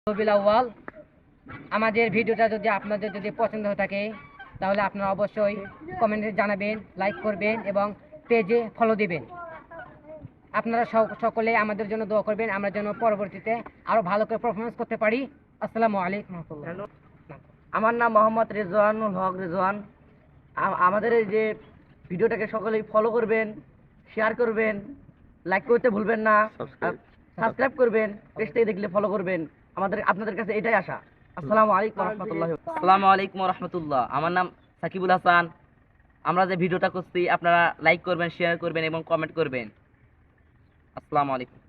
রবিউল আউয়াল। আমাদের ভিডিওটা যদি আপনাদের পছন্দ হয়ে থাকে তাহলে আপনারা অবশ্যই কমেন্টে জানাবেন, লাইক করবেন এবং পেজে ফলো দিবেন। আপনারা সকলে আমাদের জন্য দোয়া করবেন, আমরা যেন পরবর্তীতে আরো ভালো করে পারফরমেন্স করতে পারি। আসসালামু আলাইকুম ওয়া রাহমাতুল্লাহ। আমার নাম মোহাম্মদ রেজওয়ানুল হক রেজওয়ান। আমাদের এই যে ভিডিওটাকে সকলেই ফলো করবেন, শেয়ার করবেন, লাইক করতে ভুলবেন না, সাবস্ক্রাইব করবেন, পেজ থেকে দেখলে ফলো করবেন। আপনাদের কাছে এটাই আশা। আসসালামু আলাইকুম ওয়া রাহমাতুল্লাহ। আসসালামু আলাইকুম ওয়া রাহমাতুল্লাহ। আমার নাম সাকিবুল হাসান। আমরা যে ভিডিওটা করছি আপনারা লাইক করবেন, শেয়ার করবেন এবং কমেন্ট করবেন। আসসালামু আলাইকুম।